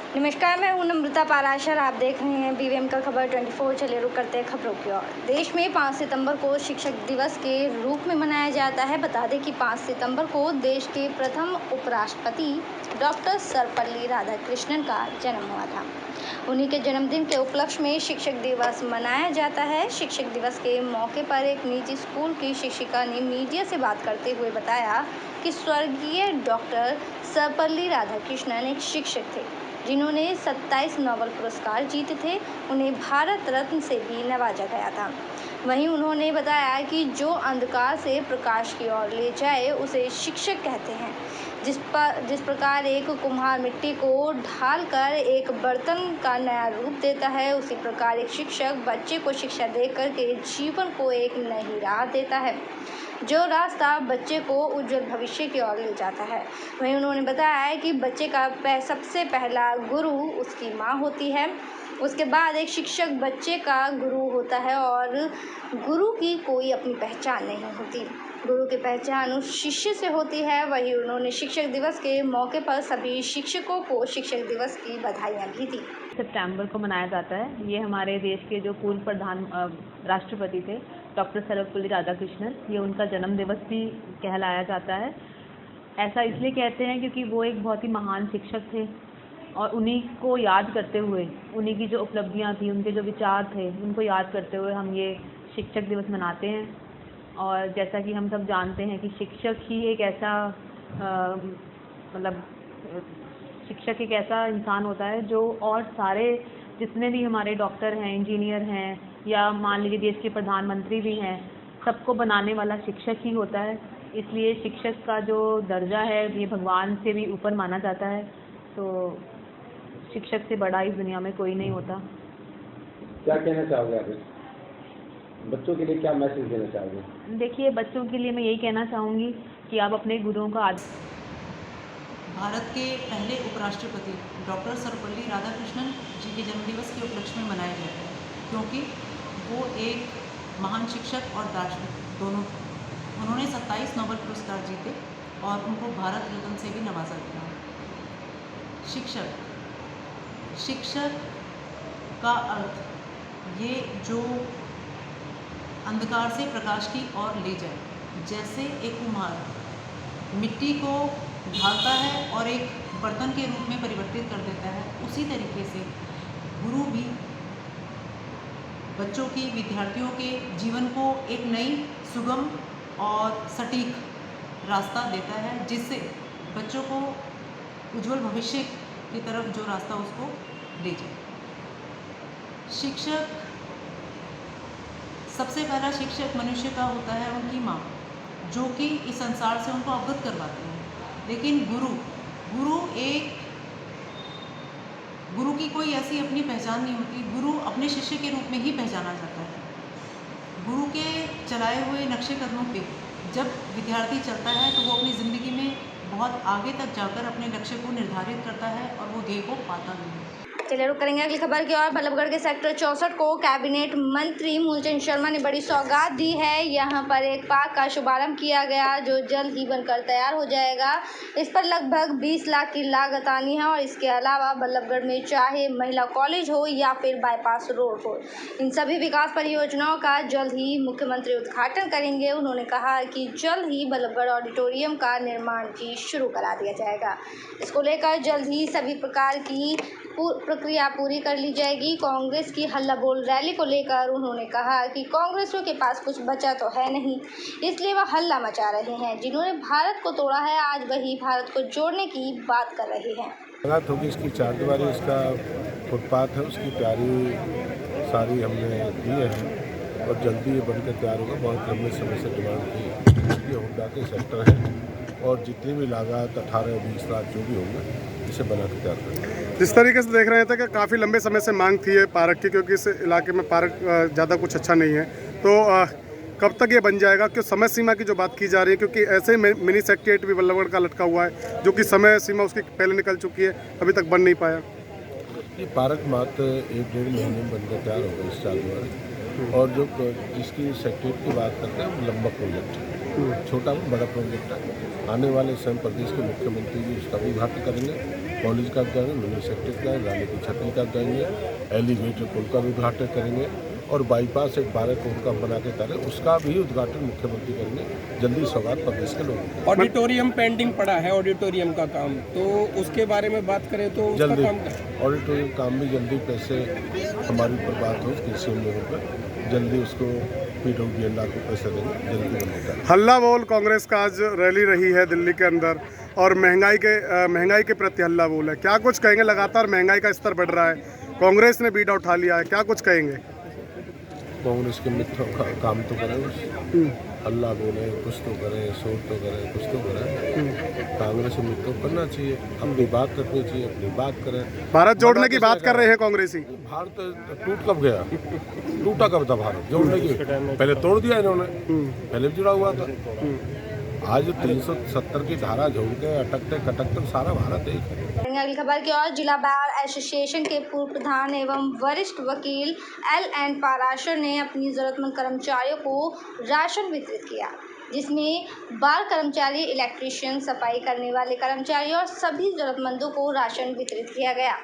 नमस्कार, मैं हूं नम्रता पाराशर। आप देख रहे हैं बीवीएम का खबर 24। चलिए रुक करते हैं खबरों की ओर। देश में 5 सितंबर को शिक्षक दिवस के रूप में मनाया जाता है। बता दें कि 5 सितंबर को देश के प्रथम उपराष्ट्रपति डॉक्टर सर्वपल्ली राधाकृष्णन का जन्म हुआ था। उन्हीं के जन्मदिन के उपलक्ष्य में शिक्षक दिवस मनाया जाता है। शिक्षक दिवस के मौके पर एक निजी स्कूल की शिक्षिका ने मीडिया से बात करते हुए बताया कि स्वर्गीय डॉक्टर सर्वपल्ली राधाकृष्णन एक शिक्षक थे जिन्होंने 27 नोबेल पुरस्कार जीते थे। उन्हें भारत रत्न से भी नवाजा गया था। वहीं उन्होंने बताया कि जो अंधकार से प्रकाश की ओर ले जाए उसे शिक्षक कहते हैं। जिस प्रकार एक कुम्हार मिट्टी को ढालकर एक बर्तन का नया रूप देता है, उसी प्रकार एक शिक्षक बच्चे को शिक्षा देकर के जीवन को एक नई राह देता है, जो रास्ता बच्चे को उज्जवल भविष्य की ओर ले जाता है। वहीं उन्होंने बताया कि बच्चे का सबसे पहला गुरु उसकी माँ होती है। उसके बाद एक शिक्षक बच्चे का गुरु होता है और गुरु की कोई अपनी पहचान नहीं होती। गुरु की पहचान उस शिष्य से होती है। वहीं उन्होंने शिक्षक दिवस के मौके पर सभी शिक्षकों को शिक्षक दिवस की बधाइयाँ भी दी। सितंबर को मनाया जाता है। ये हमारे देश के जो पूर्व प्रधान राष्ट्रपति थे डॉक्टर सर्वपल्ली राधाकृष्णन, ये उनका जन्म दिवस भी कहलाया जाता है। ऐसा इसलिए कहते हैं क्योंकि वो एक बहुत ही महान शिक्षक थे और उन्हीं को याद करते हुए, उन्हीं की जो उपलब्धियां थी, उनके जो विचार थे, उनको याद करते हुए हम ये शिक्षक दिवस मनाते हैं। और जैसा कि हम सब जानते हैं कि शिक्षक ही एक ऐसा शिक्षक एक ऐसा इंसान होता है जो और सारे जितने भी हमारे डॉक्टर हैं, इंजीनियर हैं या मान लीजिए देश के प्रधानमंत्री भी हैं, सबको बनाने वाला शिक्षक ही होता है। इसलिए शिक्षक का जो दर्जा है ये भगवान से भी ऊपर माना जाता है। तो शिक्षक से बड़ा इस दुनिया में कोई नहीं होता। क्या कहना चाहोगे आप बच्चों के लिए, क्या मैसेज देना चाहोगे? देखिए, बच्चों के लिए मैं यही कहना चाहूँगी कि आप अपने गुरुओं का भारत के पहले उपराष्ट्रपति डॉक्टर सर्वपल्ली राधाकृष्णन जी के जन्मदिवस के उपलक्ष्य में मनाया जाता है, क्योंकि वो एक महान शिक्षक और दार्शनिक दोनों थे। उन्होंने 27 नोबेल पुरस्कार जीते और उनको भारत रत्न से भी नवाजा गया। शिक्षक का अर्थ ये जो अंधकार से प्रकाश की ओर ले जाए। जैसे एक कुम्हार मिट्टी को ढालता है और एक बर्तन के रूप में परिवर्तित कर देता है, उसी तरीके से गुरु भी बच्चों की, विद्यार्थियों के जीवन को एक नई, सुगम और सटीक रास्ता देता है, जिससे बच्चों को उज्जवल भविष्य की तरफ जो रास्ता उसको ले जाए। शिक्षक, सबसे पहला शिक्षक मनुष्य का होता है उनकी माँ, जो कि इस संसार से उनको अवगत करवाते हैं। लेकिन गुरु की कोई ऐसी अपनी पहचान नहीं होती। गुरु अपने शिष्य के रूप में ही पहचाना जाता है। गुरु के चलाए हुए नक्शे कदमों पे जब विद्यार्थी चलता है तो वो अपनी ज़िंदगी में बहुत आगे तक जाकर अपने लक्ष्य को निर्धारित करता है और वो ध्येय को पाता भी है। चलिए रुक करेंगे अगली खबर की ओर। बल्लभगढ़ के सेक्टर 64 को कैबिनेट मंत्री मूलचंद शर्मा ने बड़ी सौगात दी है। यहाँ पर एक पार्क का शुभारंभ किया गया जो जल्द ही बनकर तैयार हो जाएगा। इस पर लगभग 20 लाख की लागत आनी है और इसके अलावा बल्लभगढ़ में चाहे महिला कॉलेज हो या फिर बाईपास रोड हो, इन सभी विकास परियोजनाओं का जल्द ही मुख्यमंत्री उद्घाटन करेंगे। उन्होंने कहा कि जल्द ही बल्लभगढ़ ऑडिटोरियम का निर्माण भी शुरू करा दिया जाएगा। इसको लेकर जल्द ही सभी प्रकार की प्रक्रिया पूरी कर ली जाएगी। कांग्रेस की हल्ला बोल रैली को लेकर उन्होंने कहा कि कांग्रेसियों के पास कुछ बचा तो है नहीं, इसलिए वह हल्ला मचा रहे हैं। जिन्होंने भारत को तोड़ा है, आज वही भारत को जोड़ने की बात कर रहे हैं। बात होगी इसकी चारदीवारी, इसका फुटपाथ है, उसकी तैयारी सारी हमने की है और जल्दी ये बनकर तैयार होगा। बहुत लंबे समय से डिमांड की। ये होंडा के सेक्टर है और जितनी भी लागत 18-20 लाख जो भी होंगे, इसे बना के तैयार करेंगे। जिस तरीके से देख रहे थे कि काफ़ी लंबे समय से मांग थी है पार्क की, क्योंकि इस इलाके में पार्क ज़्यादा कुछ अच्छा नहीं है, तो कब तक ये बन जाएगा? क्यों समय सीमा की जो बात की जा रही है, क्योंकि ऐसे ही मिनी सेक्रेटरीट भी बल्लभगढ़ का लटका हुआ है जो कि समय सीमा उसकी पहले निकल चुकी है, अभी तक बन नहीं पाया। ये पार्क मात्र 1-1.5 महीने में बनकर तैयार होगा इस चारदीवारी। और जो जिसकी सेक्रेटरीट की बात करते हैं वो लंबा प्रोजेक्ट है, छोटा बड़ा प्रोजेक्ट है। आने वाले समय प्रदेश के मुख्यमंत्री जी उसका भी उद्घाटन करेंगे कॉलेज का करेंगे, मिनी सेक्टर का, रानी की छतरी का करेंगे, एलिवेटेड पुल का भी उद्घाटन करेंगे और बाईपास एक 12 करोड़ का बना के तारे उसका भी उद्घाटन मुख्यमंत्री करेंगे। जल्दी सौगात प्रदेश के लोग। ऑडिटोरियम पेंडिंग पड़ा है, ऑडिटोरियम का काम, तो उसके बारे में बात करें तो उसका जल्दी काम ऑडिटोरियम काम भी जल्दी पैसे हमारी ऊपर बात हो कृषि लेवल पर, जल्दी उसको PWD को पैसे देंगे, जल्दी बन होता है। हल्ला बोल कांग्रेस का आज रैली रही है दिल्ली के अंदर और महंगाई के प्रति हल्ला बोल है। क्या कुछ कहेंगे? लगातार महंगाई का स्तर बढ़ रहा है, कांग्रेस ने बीड़ा उठा लिया है, क्या कुछ कहेंगे? कांग्रेस के मित्रों का काम तो करें, हल्ला बोले, कुछ तो करें, शोर तो करें, कुछ तो करें। कांग्रेस के मित्रों को करना चाहिए, अपनी बात रखनी चाहिए, अपनी बात करें। भारत जोड़ने की बात कर रहे हैं कांग्रेसी। भारत टूट कब गया? टूटा कब था भारत? जोड़ने की पहले तोड़ दिया इन्होंने, पहले भी जुड़ा हुआ था। आज 370 की धारा जोड़ के अटकते कटकते सारा भारत एक है। अगली खबर की ओर जिला बार एसोसिएशन के पूर्व प्रधान एवं वरिष्ठ वकील LN पाराशर ने अपनी जरूरतमंद कर्मचारियों को राशन वितरित किया, जिसमें बार कर्मचारी, इलेक्ट्रीशियन, सफाई करने वाले कर्मचारी और सभी जरूरतमंदों को राशन वितरित किया गया।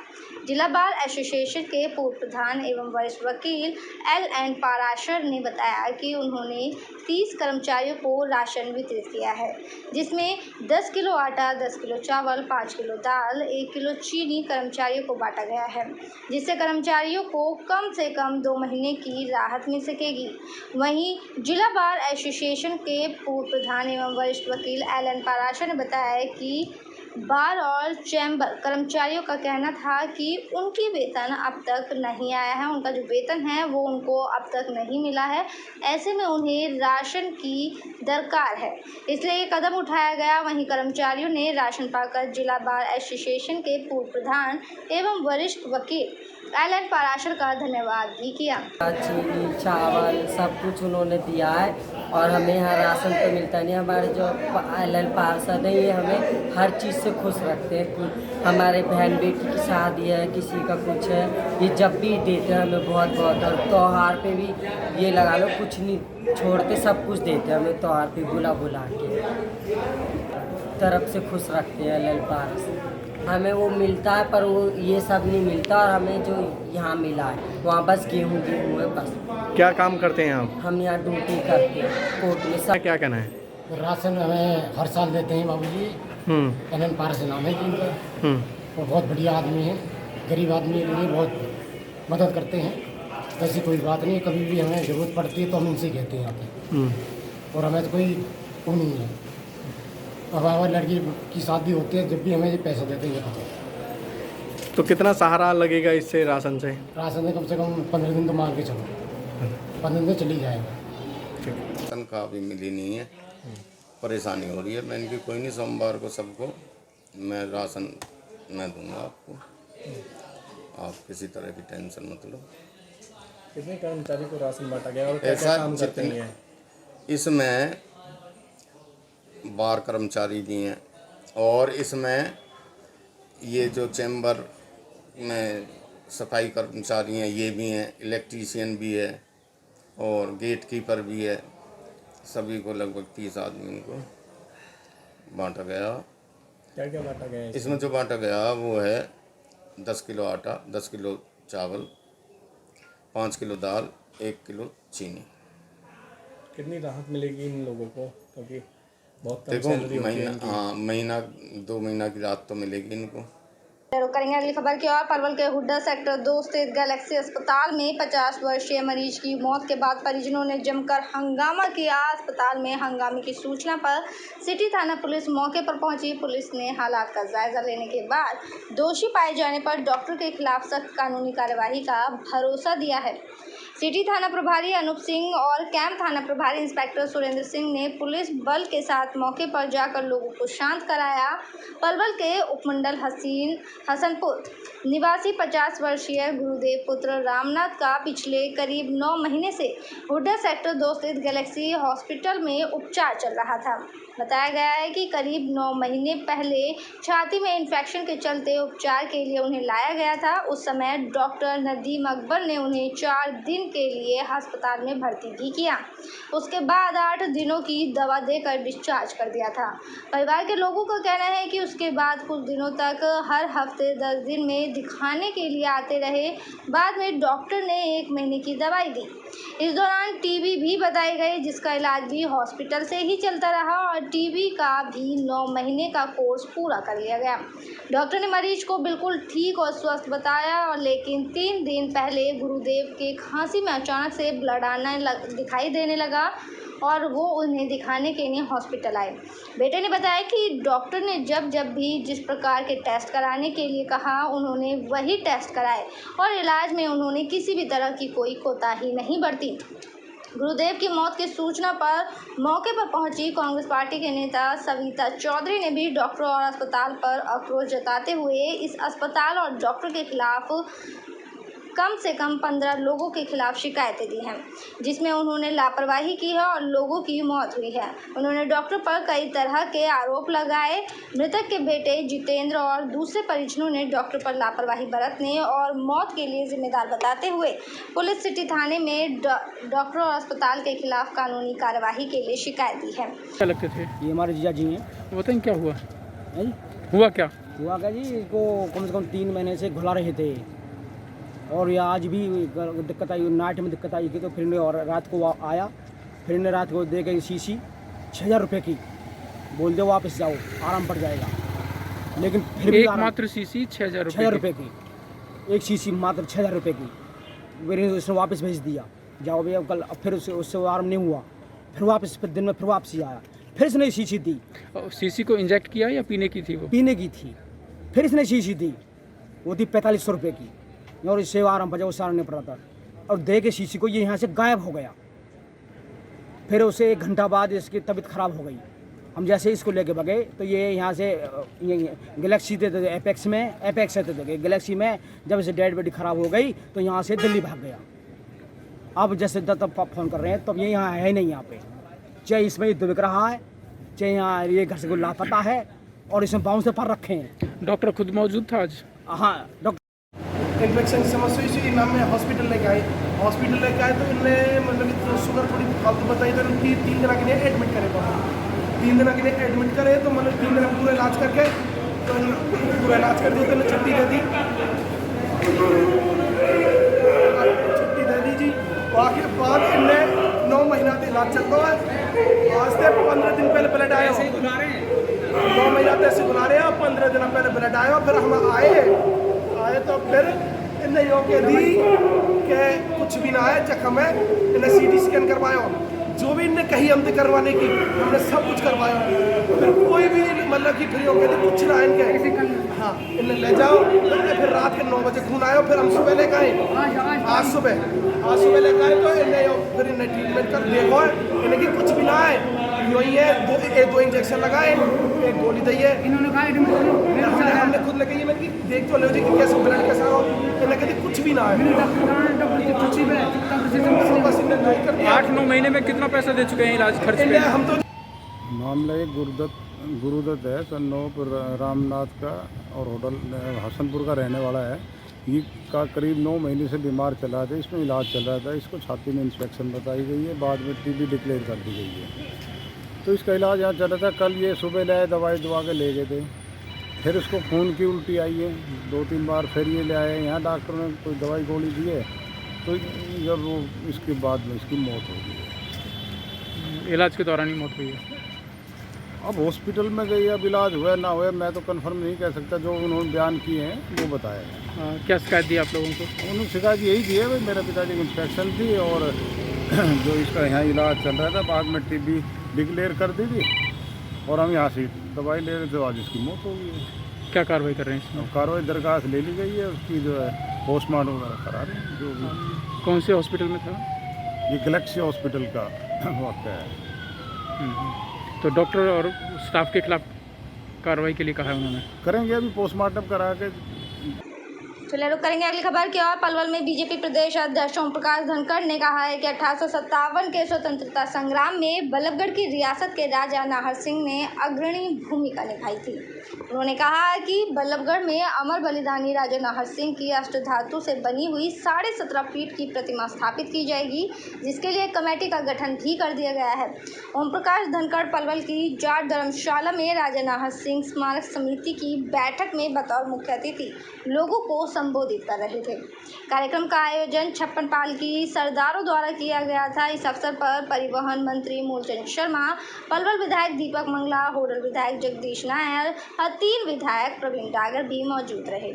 जिला बार एसोसिएशन के पूर्व प्रधान एवं वरिष्ठ वकील LN पाराशर ने बताया कि उन्होंने 30 कर्मचारियों को राशन वितरित किया है, जिसमें 10 किलो आटा, 10 किलो चावल, 5 किलो दाल, 1 किलो चीनी कर्मचारियों को बांटा गया है, जिससे कर्मचारियों को कम से कम 2 महीने की राहत मिल सकेगी। वहीं जिला बार एसोसिएशन के पूर्व प्रधान एवं वरिष्ठ वकील LN पाराशर ने बताया कि बार और चैम्बर कर्मचारियों का कहना था कि उनकी वेतन अब तक नहीं आया है, उनका जो वेतन है वो उनको अब तक नहीं मिला है, ऐसे में उन्हें राशन की दरकार है, इसलिए ये कदम उठाया गया। वहीं कर्मचारियों ने राशन पाकर जिला बार एसोसिएशन के पूर्व प्रधान एवं वरिष्ठ वकील LN पाराशर का धन्यवाद भी किया। चीनी, चावल सब कुछ उन्होंने दिया है और हमें यहाँ राशन तो मिलता नहीं। हमारे जो LN पार्षद हैं ये हमें हर चीज़ से खुश रखते हैं। हमारे बहन बेटी की शादी है, किसी का कुछ है, ये जब भी देते हैं हमें बहुत बहुत। और त्यौहार पे भी ये लगा लो कुछ नहीं छोड़ते, सब कुछ देते हैं हमें त्यौहार पे बुला के तरफ से खुश रखते हैं LN पार्षद। हमें वो मिलता है पर वो ये सब नहीं मिलता और हमें जो यहाँ मिला है वहाँ बस गेहूँ है बस। क्या काम करते हैं आप? हम यहाँ ड्यूटी करते हैं कोर्ट में। सब क्या कहना है? राशन हमें हर साल देते हैं बाबूजी। LN पाराशर नाम है इनका। वो बहुत बढ़िया आदमी है, गरीब आदमी के लिए बहुत मदद करते हैं। ऐसी कोई बात नहीं, कभी भी हमें ज़रूरत पड़ती है तो हम इनसे कहते हैं आके। और हमें तो कोई वो नहीं है। अब हमारी लड़की की शादी होती है जब भी हमें ये पैसे देते हैं। तो कितना सहारा लगेगा इससे राशन से? राशन से कम 15 दिन तो मांग के चलो, 15 दिन चली जाएगा। तनख्वाह अभी मिली नहीं है, परेशानी हो रही है। मैं इनकी कोई नहीं, सोमवार को सबको मैं राशन मैं दूंगा आपको, आप किसी तरह की टेंशन मत लो। कितने कर्मचारी को राशन बांटा गया और ऐसा जितने इसमें बार कर्मचारी भी हैं और इसमें ये जो चैम्बर में सफाई कर्मचारी हैं ये भी हैं, इलेक्ट्रीशियन भी है और गेट कीपर भी है। सभी को लगभग 30 आदमी को बांटा गया। क्या क्या बांटा गया? इसमें जो बांटा गया वो है 10 किलो आटा, 10 किलो चावल, 5 किलो दाल, 1 किलो चीनी। कितनी राहत मिलेगी इन लोगों को? क्योंकि बहुत कम देखो सैलरी होती है महीना 2 महीना की रात तो मिलेगी इनको। करेंगे अगली खबर की ओर। पलवल के हुड्डा सेक्टर 2 स्थित गैलेक्सी अस्पताल में 50 वर्षीय मरीज की मौत के बाद परिजनों ने जमकर हंगामा किया। अस्पताल में हंगामे की सूचना पर सिटी थाना पुलिस मौके पर पहुंची। पुलिस ने हालात का जायजा लेने के बाद दोषी पाए जाने पर डॉक्टर के खिलाफ सख्त कानूनी कार्यवाही का भरोसा दिया है। सिटी थाना प्रभारी अनूप सिंह और कैंप थाना प्रभारी इंस्पेक्टर सुरेंद्र सिंह ने पुलिस बल के साथ मौके पर जाकर लोगों को शांत कराया। पलवल के उपमंडल हसनपुर निवासी 50 वर्षीय गुरुदेव पुत्र रामनाथ का पिछले करीब 9 महीने से हुड्डा सेक्टर 2 स्थित गैलेक्सी हॉस्पिटल में उपचार चल रहा था। बताया गया है कि करीब 9 महीने पहले छाती में इन्फेक्शन के चलते उपचार के लिए उन्हें लाया गया था। उस समय डॉक्टर नदीम अकबर ने उन्हें 4 दिन दिन के लिए अस्पताल में भर्ती भी किया। उसके बाद 8 दिनों की दवा देकर डिस्चार्ज कर दिया था। परिवार के लोगों का कहना है कि उसके बाद कुछ दिनों तक हर हफ्ते 10 दिन में दिखाने के लिए आते रहे। बाद में डॉक्टर ने 1 महीने की दवाई दी। इस दौरान टीबी भी बताई गई, जिसका इलाज भी हॉस्पिटल से ही चलता रहा और टीबी का भी 9 महीने का कोर्स पूरा कर लिया गया। डॉक्टर ने मरीज को बिल्कुल ठीक और स्वस्थ बताया, और लेकिन 3 दिन पहले गुरुदेव के खांसी में अचानक से ब्लड आना दिखाई देने लगा और वो उन्हें दिखाने के लिए हॉस्पिटल आए। बेटे ने बताया कि डॉक्टर ने जब भी जिस प्रकार के टेस्ट कराने के लिए कहा, उन्होंने वही टेस्ट कराए और इलाज में उन्होंने किसी भी तरह की कोई कोताही नहीं बरती। गुरुदेव की मौत की सूचना पर मौके पर पहुंची कांग्रेस पार्टी के नेता सविता चौधरी ने भी डॉक्टर और अस्पताल पर आक्रोश जताते हुए इस अस्पताल और डॉक्टर के खिलाफ कम से कम 15 लोगों के खिलाफ शिकायतें दी हैं, जिसमें उन्होंने लापरवाही की है और लोगों की मौत हुई है। उन्होंने डॉक्टर पर कई तरह के आरोप लगाए। मृतक के बेटे जितेंद्र और दूसरे परिजनों ने डॉक्टर पर लापरवाही बरतने और मौत के लिए जिम्मेदार बताते हुए पुलिस सिटी थाने में डॉक्टर और अस्पताल के खिलाफ कानूनी कार्यवाही के लिए शिकायत दी है। क्या लगते थे? ये हमारे जीजा जी हैं। बताएं क्या हुआ? है? हुआ क्या? हुआ क्या जी, इसको कम से कम 3 महीने से घुला रहे थे और ये आज भी दिक्कत आई, नाइट में दिक्कत आई थी। तो फिर ने और रात को आया, फिर ने रात को दे गई शीशी 6000 रुपये की, बोल दो वापस जाओ आराम पड़ जाएगा। लेकिन फिर भी मात्र शीशी 6000 रुपये की, एक शीशी मात्र 6000 रुपये की, फिर उसने वापस भेज दिया, जाओ भैया कल। फिर उससे आराम नहीं हुआ, फिर वापस दिन में फिर वापसी आया, फिर इसने शीशी दी। शीशी को इंजेक्ट किया या पीने की थी? वो पीने की थी। फिर इसने शीशी दी, वो थी 4500 रुपये की, और इससे आराम पड़ा, उससे आराम नहीं पड़ा था। और दे के शीशी को ये यहाँ से गायब हो गया। फिर उसे 1 घंटा बाद इसकी तबीयत ख़राब हो गई। हम जैसे इसको लेके भगे तो ये यहाँ से गैलेक्सी थे एपेक्स में, एपेक्स से थे गैलेक्सी में। जब इसे डेड बॉडी ख़राब हो गई तो यहाँ से दिल्ली भाग गया। अब जैसे तब फ़ोन कर रहे हैं तब ये यहाँ है नहीं यहाँ पे, चाहे इसमें युद्ध बिक रहा है, चाहे यहाँ ये घर से कोई लापता है और इसमें बाउंस पर रखे हैं। डॉक्टर खुद मौजूद था आज? हाँ, डॉक्टर इन्फेक्शन की समस्या इसी नाम में हॉस्पिटल लेके आए। हॉस्पिटल लेके आए तो इनने मतलब कि शुगर थोड़ी फालतू बताई, तो इनकी 3 दिन के लिए एडमिट करे। 3 दिन के लिए एडमिट करे तो मतलब 3 दिन पूरा इलाज करके तो पूरा इलाज कर दिया, तो इन्हें छुट्टी दे दी, छुट्टी दे दी जी। बाकी बाद इनने 9 महीना से इलाज चलता है। आज से 15 दिन पहले ब्लड आया, 9 महीना से ऐसे बुला रहे हैं। 15 दिन पहले ब्लड आया, फिर हम आए तो फिर इन्हें यो के दी कि कुछ भी ना है, जख्म है। इन्हें CT स्कैन करवाया, जो भी इन्हें कही हमने करवाने की, हमने सब कुछ करवाया। फिर कोई भी मतलब कि फिर यो के दी कुछ ना है इनके। हाँ, इन्हें ले जाओ। फिर रात के 9 बजे खून आया, फिर हम सुबह लेकर आए। आज सुबह लेकर आए तो इन्हें फिर इन्हें ट्रीटमेंट कर देखो, इन्हें कि कुछ भी ना है, यही है। 2 इंजेक्शन लगाए, 1 गोली दी है। इन्होंने कहा हमने खुद लगे, ये मैंने देख तो लो जी कि कैसे ब्लड कैसा हो। इन्हें कहते कुछ भी ना है। 8-9 महीने में कितना पैसा दे चुके हैं इलाज खर्च पे? हम तो मामला एक गुरुदत्त है, सन्नोप रामनाथ का और होटल हसनपुर का रहने वाला है। ये का करीब 9 महीने से बीमार चला था, इसमें इलाज चल रहा था। इसको छाती में इंस्पेक्शन बताई गई है, बाद में TB डिक्लेयर कर दी गई है। तो इसका इलाज यहाँ चल रहा था। कल ये सुबह लाए, दवाई दवा के ले गए थे, फिर उसको खून की उल्टी आई है 2-3 बार, फिर ये ले आए यहाँ। डॉक्टर ने कोई दवाई गोली दी है, तो जब वो इसके बाद में इसकी मौत हो गई है। इलाज के दौरान ही मौत हुई है। अब हॉस्पिटल में गई, अब इलाज हुआ ना हुआ मैं तो कंफर्म नहीं कह सकता। जो उन्होंने बयान किए हैं वो बताया है। क्या शिकायत दी आप लोगों को? उन्होंने शिकायत यही की है, भाई मेरे पिताजी की इंस्पेक्शन थी और जो इसका यहाँ इलाज चल रहा था, बाद में TB डिक्लेयर कर दी थी और हम यहाँ से दवाई ले रहे थे, आज इसकी मौत हो गई है। क्या कार्रवाई कर रहे हैं इसमें? कार्रवाई दरखास्त ले ली गई है, उसकी जो है पोस्टमार्टम वगैरह करा रहे हैं। जो भी कौन से हॉस्पिटल में था? ये गैलेक्सी हॉस्पिटल का वाक़या है। तो डॉक्टर और स्टाफ के खिलाफ कार्रवाई के लिए कहा है उन्होंने? करेंगे, अभी पोस्टमार्टम करा के। फिलहाल रुक करेंगे अगली खबर की ओर। पलवल में बीजेपी प्रदेश अध्यक्ष ओम प्रकाश धनखड़ ने कहा है कि 1857 के स्वतंत्रता संग्राम में बल्लभगढ़ की रियासत के राजा नाहर सिंह ने अग्रणी भूमिका निभाई थी। उन्होंने कहा कि बल्लभगढ़ में अमर बलिदानी राजा नाहर सिंह की अष्टधातु से बनी हुई 17.5 फीट की प्रतिमा स्थापित की जाएगी, जिसके लिए कमेटी का गठन भी कर दिया गया है। ओम प्रकाश धनखड़ पलवल की जाट धर्मशाला में राजा नाहर सिंह स्मारक समिति की बैठक में बतौर मुख्य अतिथि लोगों को संबोधित कर रहे थे। कार्यक्रम का आयोजन 56 पालकी सरदारों द्वारा किया गया था। इस अवसर पर परिवहन मंत्री मूलचंद शर्मा, पलवल विधायक दीपक मंगला, होडल विधायक जगदीश नायर, हतीर विधायक प्रवीण डागर भी मौजूद रहे।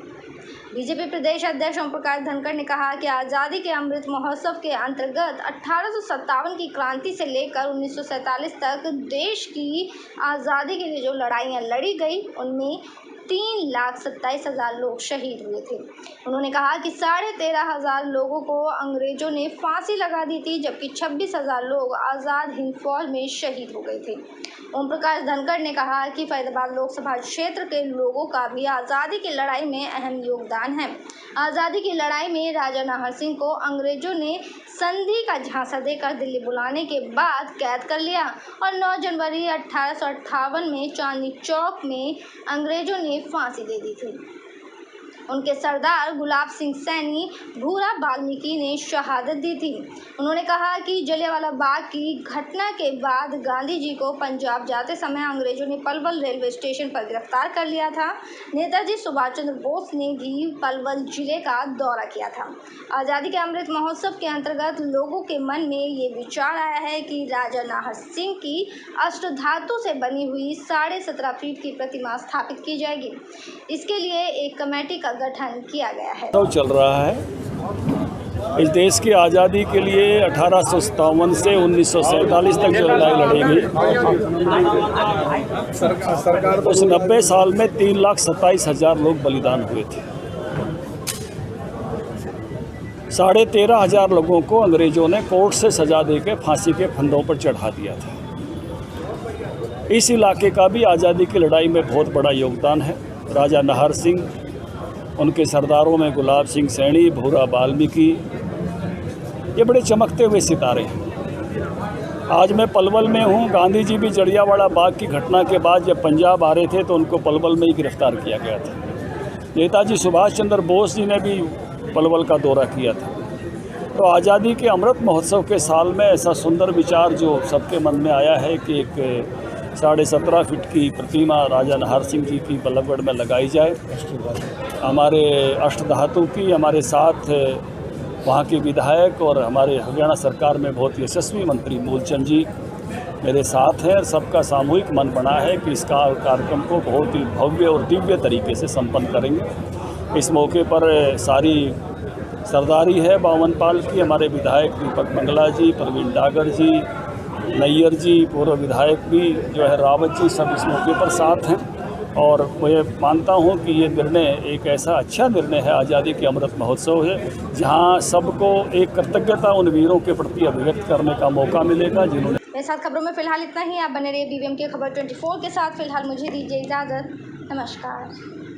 बीजेपी प्रदेश अध्यक्ष ओम प्रकाश धनखड़ ने कहा कि आज़ादी के अमृत महोत्सव के अंतर्गत 1857 की क्रांति से लेकर 1947 तक देश की आज़ादी के लिए जो लड़ाइयाँ लड़ी गई, उनमें 3,27,000 लोग शहीद हुए थे। उन्होंने कहा कि 13,500 लोगों को अंग्रेजों ने फांसी लगा दी थी, जबकि 26,000 लोग आज़ाद हिंद फौज में शहीद हो गए थे। ओम प्रकाश धनखड़ ने कहा कि फरीदाबाद लोकसभा क्षेत्र के लोगों का भी आज़ादी की लड़ाई में अहम योगदान है। आज़ादी की लड़ाई में राजा नाहर सिंह को अंग्रेजों ने संधि का झांसा देकर दिल्ली बुलाने के बाद कैद कर लिया और 9 जनवरी 1858 में चांदनी चौक में अंग्रेजों ने फांसी दे दी थी। उनके सरदार गुलाब सिंह सैनी भूरा वाल्मीकि ने शहादत दी थी। उन्होंने कहा कि जलियांवाला बाग की घटना के बाद गांधी जी को पंजाब जाते समय अंग्रेजों ने पलवल रेलवे स्टेशन पर गिरफ्तार कर लिया था। नेताजी सुभाष चंद्र बोस ने भी पलवल जिले का दौरा किया था। आज़ादी के अमृत महोत्सव के अंतर्गत लोगों के मन में ये विचार आया है कि राजा नाहर सिंह की अष्टधातु से बनी हुई 17.5 फीट की प्रतिमा स्थापित की जाएगी। इसके लिए एक कमेटी का गठन किया गया है। चल रहा है। इस देश की आज़ादी के लिए 1857 से 1947 तक जो लड़ाई लड़ी गई, उस 90 साल में 3,27,000 लोग बलिदान हुए थे। 13,500 लोगों को अंग्रेजों ने कोर्ट से सजा देकर फांसी के फंदों पर चढ़ा दिया था। इस इलाके का भी आज़ादी की लड़ाई में बहुत बड़ा योगदान है। राजा नाहर सिंह, उनके सरदारों में गुलाब सिंह सैनी, भूरा वाल्मीकि, ये बड़े चमकते हुए सितारे हैं। आज मैं पलवल में हूँ। गांधी जी भी जलियांवाला बाग की घटना के बाद जब पंजाब आ रहे थे तो उनको पलवल में ही गिरफ्तार किया गया था। नेताजी सुभाष चंद्र बोस जी ने भी पलवल का दौरा किया था। तो आज़ादी के अमृत महोत्सव के साल में ऐसा सुंदर विचार जो सबके मन में आया है कि एक 17.5 फीट की प्रतिमा राजा नाहर सिंह जी की बल्लभगढ़ में लगाई जाए। हमारे अष्टधातु की, हमारे साथ वहाँ के विधायक और हमारे हरियाणा सरकार में बहुत यशस्वी मंत्री मूलचंद जी मेरे साथ हैं। सबका सामूहिक मन बना है कि इस कार्यक्रम को बहुत ही भव्य और दिव्य तरीके से संपन्न करेंगे। इस मौके पर सारी सरदारी है 52 पाल की। हमारे विधायक दीपक मंगला जी, प्रवीण डागर जी, नैयर जी, पूर्व विधायक भी जो है रावत जी, सब इस मौके पर साथ हैं। और मैं मानता हूं कि ये निर्णय एक ऐसा अच्छा निर्णय है, आज़ादी के अमृत महोत्सव है, जहां सबको एक कृतज्ञता उन वीरों के प्रति अभिव्यक्त करने का मौका मिलेगा जिन्होंने। मेरे साथ खबरों में फिलहाल इतना ही। आप बने रहिए BVM के खबर 24 के साथ। फिलहाल मुझे दीजिए इजाज़त। नमस्कार।